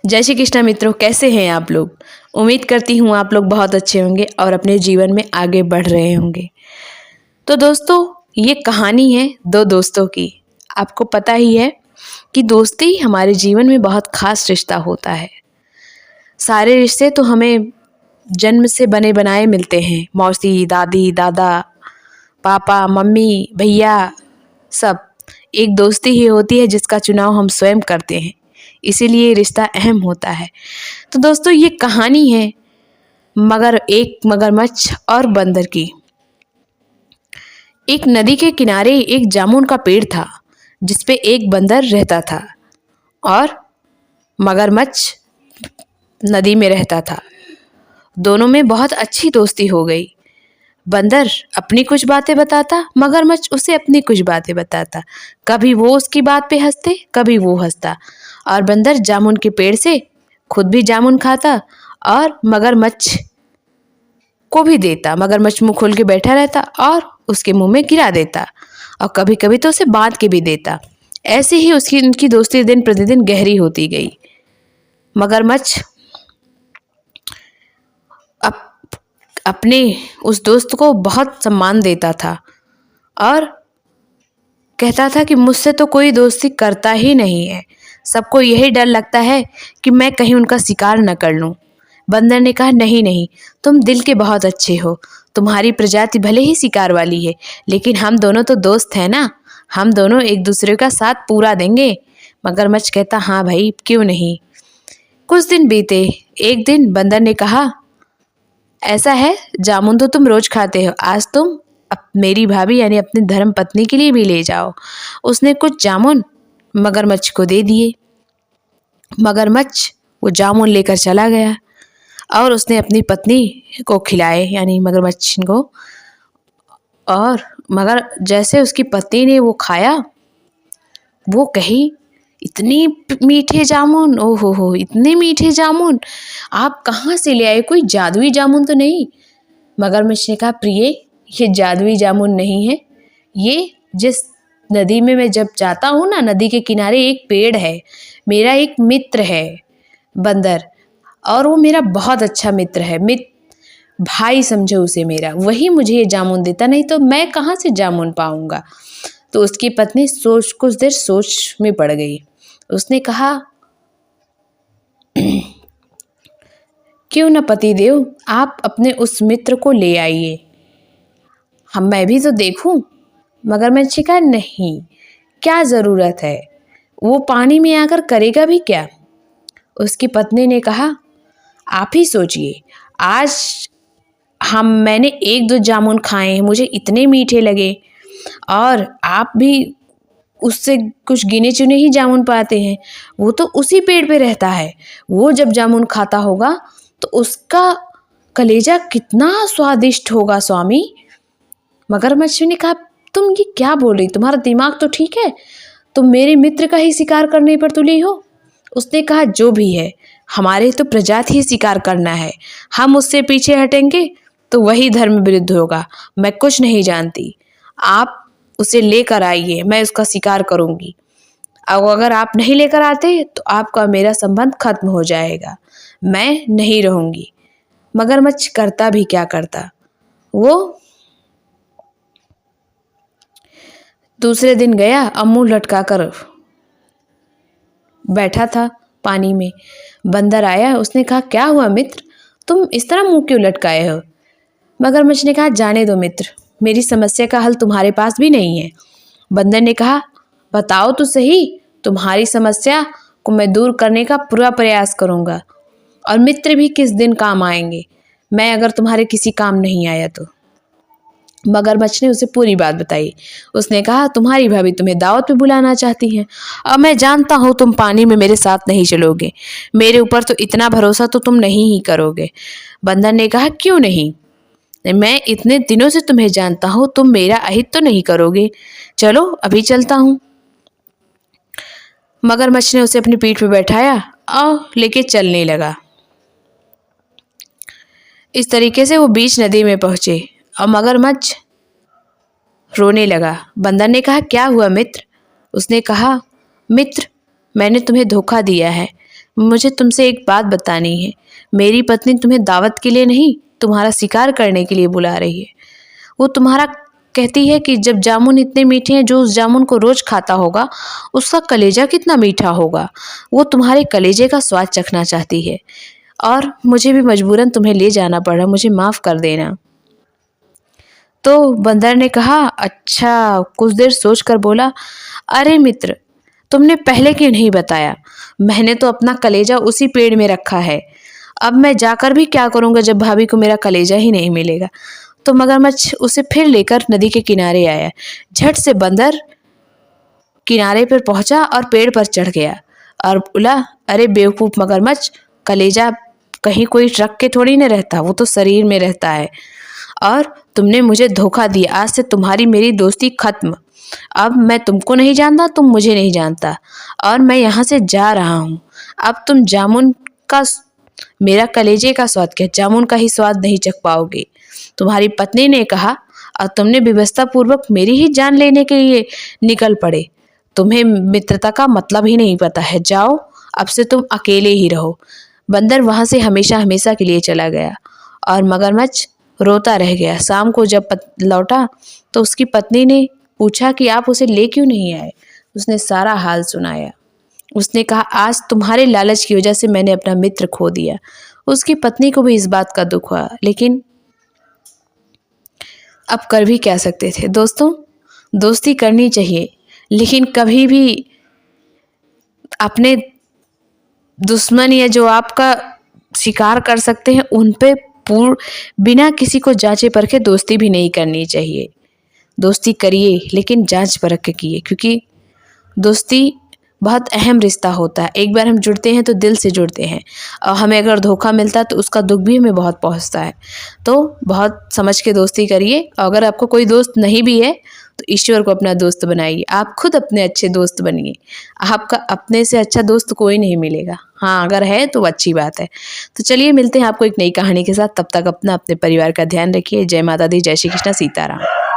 जय श्री कृष्णा मित्रों, कैसे हैं आप लोग। उम्मीद करती हूँ आप लोग बहुत अच्छे होंगे और अपने जीवन में आगे बढ़ रहे होंगे। तो दोस्तों, ये कहानी है दो दोस्तों की। आपको पता ही है कि दोस्ती हमारे जीवन में बहुत खास रिश्ता होता है। सारे रिश्ते तो हमें जन्म से बने बनाए मिलते हैं। मौसी, दादी, दादा, पापा, मम्मी, भैया, सब। एक दोस्ती ही होती है जिसका चुनाव हम स्वयं करते हैं, इसीलिए रिश्ता अहम होता है। तो दोस्तों, ये कहानी है एक मगरमच्छ और बंदर की। एक नदी के किनारे एक जामुन का पेड़ था जिसपे एक बंदर रहता था और मगरमच्छ नदी में रहता था। दोनों में बहुत अच्छी दोस्ती हो गई। बंदर अपनी कुछ बातें बताता, मगरमच्छ उसे अपनी कुछ बातें बताता। कभी वो उसकी बात पे हंसते, कभी वो हंसता। और बंदर जामुन के पेड़ से खुद भी जामुन खाता और मगरमच्छ को भी देता। मगरमच्छ मुंह खोल के बैठा रहता और उसके मुंह में गिरा देता, और कभी कभी तो उसे बांध के भी देता। ऐसे ही उनकी दोस्ती दिन प्रतिदिन गहरी होती गई। मगरमच्छ अपने उस दोस्त को बहुत सम्मान देता था और कहता था कि मुझसे तो कोई दोस्ती करता ही नहीं है, सबको यही डर लगता है कि मैं कहीं उनका शिकार न कर लूं। बंदर ने कहा, नहीं नहीं, तुम दिल के बहुत अच्छे हो। तुम्हारी प्रजाति भले ही शिकार वाली है, लेकिन हम दोनों तो दोस्त हैं ना, हम दोनों एक दूसरे का साथ पूरा देंगे। मगरमच्छ कहता, हाँ भाई, क्यों नहीं। कुछ दिन बीते। एक दिन बंदर ने कहा, ऐसा है, जामुन तो तुम रोज खाते हो, आज तुम मेरी भाभी यानी अपनी धर्म पत्नी के लिए भी ले जाओ। उसने कुछ जामुन मगरमच्छ को दे दिए। मगरमच्छ वो जामुन लेकर चला गया और उसने अपनी पत्नी को खिलाए, यानी मगरमच्छ को। और मगर जैसे उसकी पत्नी ने वो खाया, वो कही, इतनी मीठे जामुन, ओहो हो, इतने मीठे जामुन आप कहाँ से ले आए, कोई जादुई जामुन तो नहीं। मगरमच्छ ने कहा, प्रिय, ये जादुई जामुन नहीं है। ये जिस नदी में मैं जब जाता हूँ ना, नदी के किनारे एक पेड़ है, मेरा एक मित्र है बंदर, और वो मेरा बहुत अच्छा मित्र है। भाई समझो उसे मेरा, वही मुझे ये जामुन देता, नहीं तो मैं कहाँ से जामुन पाऊंगा। तो उसकी पत्नी कुछ देर सोच में पड़ गई। उसने कहा, क्यों न पतिदेव, आप अपने उस मित्र को ले आइए, मैं भी तो देखूं। मगरमच्छ ने कहा, नहीं, क्या ज़रूरत है, वो पानी में आकर करेगा भी क्या। उसकी पत्नी ने कहा, आप ही सोचिए, आज मैंने एक दो जामुन खाए हैं, मुझे इतने मीठे लगे, और आप भी उससे कुछ गिने चुने ही जामुन पाते हैं। वो तो उसी पेड़ पे रहता है, वो जब जामुन खाता होगा तो उसका कलेजा कितना स्वादिष्ट होगा स्वामी। मगरमच्छ ने कहा, तुम ये क्या बोल रही, तुम्हारा दिमाग तो ठीक है, तुम मेरे मित्र का ही शिकार करने पर तुली हो। उसने कहा, जो भी है, हमारे तो प्रजाति ही शिकार करना है, हम उससे पीछे हटेंगे तो वही धर्म विरुद्ध होगा। मैं कुछ नहीं जानती, आप उसे लेकर आइए, मैं उसका शिकार करूंगी। अब अगर आप नहीं लेकर आते तो आपका मेरा संबंध खत्म हो जाएगा, मैं नहीं रहूंगी। मगरमच्छ करता भी क्या करता, वो दूसरे दिन गया, अब मुंह लटका कर बैठा था पानी में। बंदर आया, उसने कहा, क्या हुआ मित्र, तुम इस तरह मुंह क्यों लटकाए हो। मगरमच्छ ने कहा, जाने दो मित्र, मेरी समस्या का हल तुम्हारे पास भी नहीं है। बंदर ने कहा, बताओ तो सही, तुम्हारी समस्या को मैं दूर करने का पूरा प्रयास करूंगा, और मित्र भी किस दिन काम आएंगे, मैं अगर तुम्हारे किसी काम नहीं आया तो। मगरमच्छ ने उसे पूरी बात बताई। उसने कहा, तुम्हारी भाभी तुम्हें दावत पे बुलाना चाहती हैं, और मैं जानता हूँ तुम पानी में मेरे साथ नहीं चलोगे, मेरे ऊपर तो इतना भरोसा तो तुम नहीं ही करोगे। बंदर ने कहा, क्यों नहीं, मैं इतने दिनों से तुम्हें जानता हूँ, तुम मेरा अहित तो नहीं करोगे, चलो अभी चलता हूँ। मगरमच्छ ने उसे अपनी पीठ पे बैठाया और लेके चलने लगा। इस तरीके से वो बीच नदी में पहुंचे और मगरमच्छ रोने लगा। बंदर ने कहा, क्या हुआ मित्र। उसने कहा, मित्र, मैंने तुम्हें धोखा दिया है, मुझे तुमसे एक बात बतानी है। मेरी पत्नी तुम्हें दावत के लिए नहीं, तुम्हारा शिकार करने के लिए बुला रही है। वो तुम्हारा कहती है कि जब जामुन इतने मीठे हैं, जो उस जामुन को रोज खाता होगा उसका कलेजा कितना मीठा होगा। वो तुम्हारे कलेजे का स्वाद चखना चाहती है और मुझे भी मजबूरन तुम्हें ले जाना पड़ा, मुझे माफ़ कर देना। तो बंदर ने कहा, अच्छा। कुछ देर सोचकर बोला, अरे मित्र, तुमने पहले क्यों नहीं बताया? मैंने तो अपना कलेजा उसी पेड़ में रखा है। अब मैं जाकर भी क्या करूँगा जब भाभी को मेरा कलेजा ही नहीं मिलेगा। तो मगरमच्छ उसे फिर लेकर नदी के किनारे आया। झट से बंदर किनारे पर पहुंचा और पेड़ पर चढ़ गया और बोला, अरे बेवकूफ़ मगरमच्छ, कलेजा कहीं कोई रख के थोड़ी न रहता, वो तो शरीर में रहता है। और तुमने मुझे धोखा दिया, आज से तुम्हारी मेरी दोस्ती खत्म। अब मैं तुमको नहीं जानता, तुम मुझे नहीं जानता, और मैं यहाँ से जा रहा हूँ। अब तुम जामुन का, मेरा कलेजे का स्वाद क्या, जामुन का ही स्वाद नहीं चख पाओगे। तुम्हारी पत्नी ने कहा, और तुमने व्यवस्था पूर्वक मेरी ही जान लेने के लिए निकल पड़े। तुम्हें मित्रता का मतलब ही नहीं पता है। जाओ, अब से तुम अकेले ही रहो। बंदर वहाँ से हमेशा हमेशा के लिए चला गया और मगरमच्छ रोता रह गया। शाम को जब लौटा तो उसकी पत्नी ने पूछा कि आप उसे ले क्यों नहीं आए। उसने सारा हाल सुनाया। उसने कहा, आज तुम्हारे लालच की वजह से मैंने अपना मित्र खो दिया। उसकी पत्नी को भी इस बात का दुख हुआ, लेकिन अब कर भी क्या सकते थे। दोस्तों, दोस्ती करनी चाहिए, लेकिन कभी भी अपने दुश्मन या जो आपका शिकार कर सकते हैं उन पे बिना किसी को जांचे परखे दोस्ती भी नहीं करनी चाहिए। दोस्ती करिए, लेकिन जांच परख के कीजिए, क्योंकि दोस्ती बहुत अहम रिश्ता होता है। एक बार हम जुड़ते हैं तो दिल से जुड़ते हैं, और हमें अगर धोखा मिलता है तो उसका दुख भी हमें बहुत पहुंचता है। तो बहुत समझ के दोस्ती करिए। और अगर आपको कोई दोस्त नहीं भी है तो ईश्वर को अपना दोस्त बनाइए। आप खुद अपने अच्छे दोस्त बनिए। आपका अपने से अच्छा दोस्त कोई नहीं मिलेगा। हाँ, अगर है तो अच्छी बात है। तो चलिए, मिलते हैं आपको एक नई कहानी के साथ। तब तक अपना अपने परिवार का ध्यान रखिए। जय माता दी, जय श्री कृष्णा, सीताराम।